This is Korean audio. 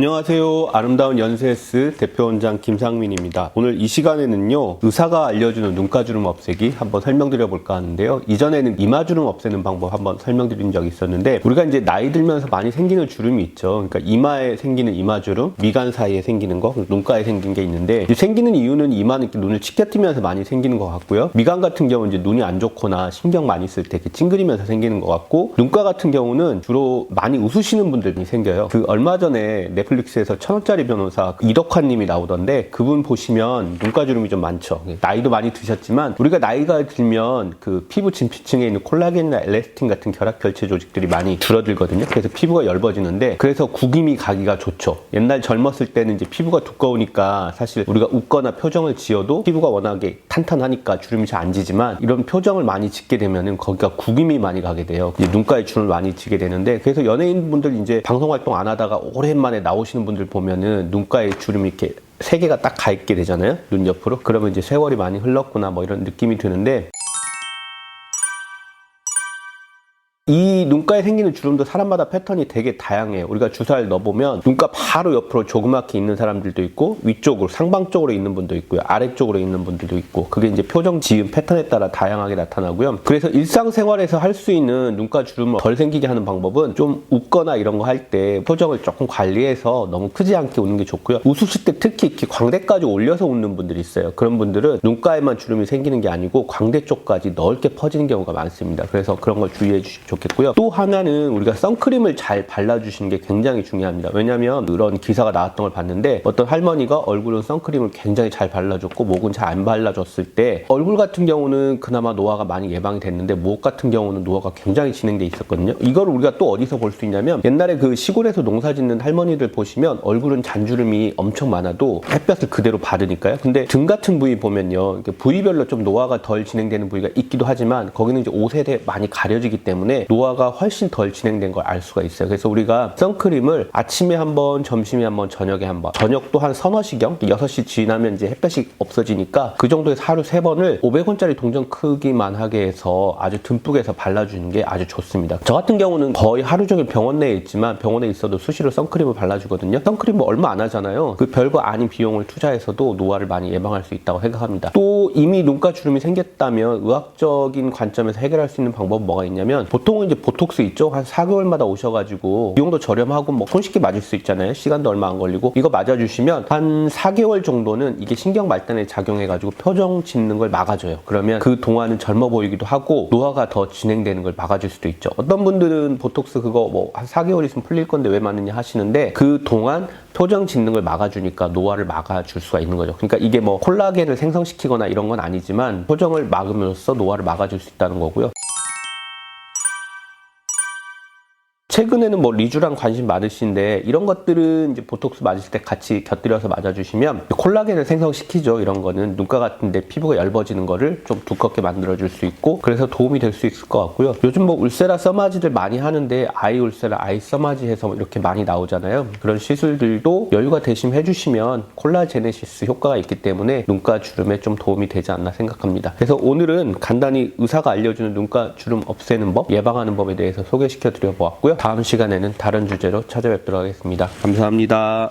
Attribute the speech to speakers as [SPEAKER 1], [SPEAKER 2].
[SPEAKER 1] 안녕하세요. 아름다운 연세스 대표원장 김상민입니다. 오늘 이 시간에는요, 의사가 알려주는 눈가주름 없애기 한번 설명드려 볼까 하는데요. 이전에는 이마주름 없애는 방법 한번 설명드린 적이 있었는데, 우리가 이제 나이 들면서 많이 생기는 주름이 있죠. 그러니까 이마에 생기는 이마주름, 미간 사이에 생기는 거, 눈가에 생긴 게 있는데, 생기는 이유는 이마는 이렇게 눈을 치켜뜨면서 많이 생기는 것 같고요. 미간 같은 경우는 이제 눈이 안 좋거나 신경 많이 쓸 때 이렇게 찡그리면서 생기는 것 같고, 눈가 같은 경우는 주로 많이 웃으시는 분들이 생겨요. 얼마 전에 넷플릭스에서 1,000원짜리 변호사 이덕화님이 나오던데, 그분 보시면 눈가주름이 좀 많죠. 나이도 많이 드셨지만 우리가 나이가 들면 그 피부 진피층에 있는 콜라겐이나 엘라스틴 같은 결합결체 조직들이 많이 줄어들거든요. 그래서 피부가 엷어지는데, 그래서 구김이 가기가 좋죠. 옛날 젊었을 때는 이제 피부가 두꺼우니까 사실 우리가 웃거나 표정을 지어도 피부가 워낙에 탄탄하니까 주름이 잘 안 지지만, 이런 표정을 많이 짓게 되면은 거기가 구김이 많이 가게 돼요. 이제 눈가에 주름을 많이 지게 되는데, 그래서 연예인분들 이제 방송 활동 안 하다가 오랜만에 나오시는 분들 보면은 눈가에 주름이 이렇게 3개가 딱 가 있게 되잖아요. 눈 옆으로. 그러면 이제 세월이 많이 흘렀구나 뭐 이런 느낌이 드는데, 이 눈가에 생기는 주름도 사람마다 패턴이 되게 다양해요. 우리가 주사를 넣어보면 눈가 바로 옆으로 조그맣게 있는 사람들도 있고, 위쪽으로 상방 쪽으로 있는 분도 있고요, 아래쪽으로 있는 분들도 있고, 그게 이제 표정 지음 패턴에 따라 다양하게 나타나고요. 그래서 일상생활에서 할 수 있는 눈가 주름을 덜 생기게 하는 방법은, 좀 웃거나 이런 거 할 때 표정을 조금 관리해서 너무 크지 않게 웃는 게 좋고요. 웃으실 때 특히 이렇게 광대까지 올려서 웃는 분들이 있어요. 그런 분들은 눈가에만 주름이 생기는 게 아니고 광대 쪽까지 넓게 퍼지는 경우가 많습니다. 그래서 그런 걸 주의해 주시면 좋겠고요. 또 하나는 우리가 선크림을 잘 발라주시는 게 굉장히 중요합니다. 왜냐하면 이런 기사가 나왔던 걸 봤는데, 어떤 할머니가 얼굴은 선크림을 굉장히 잘 발라줬고 목은 잘 안 발라줬을 때, 얼굴 같은 경우는 그나마 노화가 많이 예방이 됐는데 목 같은 경우는 노화가 굉장히 진행돼 있었거든요. 이걸 우리가 또 어디서 볼 수 있냐면, 옛날에 그 시골에서 농사 짓는 할머니들 보시면 얼굴은 잔주름이 엄청 많아도 햇볕을 그대로 받으니까요. 근데 등 같은 부위 보면요, 부위별로 좀 노화가 덜 진행되는 부위가 있기도 하지만, 거기는 이제 옷에 많이 가려지기 때문에 노화가 훨씬 덜 진행된 걸 알 수가 있어요. 그래서 우리가 선크림을 아침에 한번, 점심에 한번, 저녁에 한번, 저녁도 한 서너 시경, 6시 지나면 이제 햇볕이 없어지니까 그 정도에서 하루 3번을 500원짜리 동전 크기만 하게 해서 아주 듬뿍 해서 발라주는 게 아주 좋습니다. 저 같은 경우는 거의 하루 종일 병원 내에 있지만, 병원에 있어도 수시로 선크림을 발라주거든요. 선크림 뭐 얼마 안 하잖아요. 그 별거 아닌 비용을 투자해서도 노화를 많이 예방할 수 있다고 생각합니다. 또 이미 눈가 주름이 생겼다면 의학적인 관점에서 해결할 수 있는 방법은 뭐가 있냐면, 보통은 이제 보톡스 있죠? 한 4개월마다 오셔가지고 비용도 저렴하고 뭐 손쉽게 맞을 수 있잖아요. 시간도 얼마 안 걸리고. 이거 맞아주시면 한 4개월 정도는 이게 신경 발달에 작용해가지고 표정 짓는 걸 막아줘요. 그러면 그 동안은 젊어 보이기도 하고 노화가 더 진행되는 걸 막아줄 수도 있죠. 어떤 분들은 보톡스 그거 뭐 한 4개월 있으면 풀릴 건데 왜 맞느냐 하시는데, 그 동안 표정 짓는 걸 막아주니까 노화를 막아줄 수가 있는 거죠. 그러니까 이게 뭐 콜라겐을 생성시키거나 이런 건 아니지만, 표정을 막으면서 노화를 막아줄 수 있다는 거고요. 최근에는 뭐 리쥬랑 관심 많으신데, 이런 것들은 이제 보톡스 맞으실 때 같이 곁들여서 맞아주시면 콜라겐을 생성시키죠. 이런 거는 눈가 같은데 피부가 얇아지는 거를 좀 두껍게 만들어줄 수 있고, 그래서 도움이 될 수 있을 것 같고요. 요즘 뭐 울세라 써마지들 많이 하는데, 아이 울세라, 아이 써마지 해서 이렇게 많이 나오잖아요. 그런 시술들도 여유가 되시면 해주시면 콜라제네시스 효과가 있기 때문에 눈가 주름에 좀 도움이 되지 않나 생각합니다. 그래서 오늘은 간단히 의사가 알려주는 눈가 주름 없애는 법, 예방하는 법에 대해서 소개시켜 드려 보았고요. 다음 시간에는 다른 주제로 찾아뵙도록 하겠습니다. 감사합니다.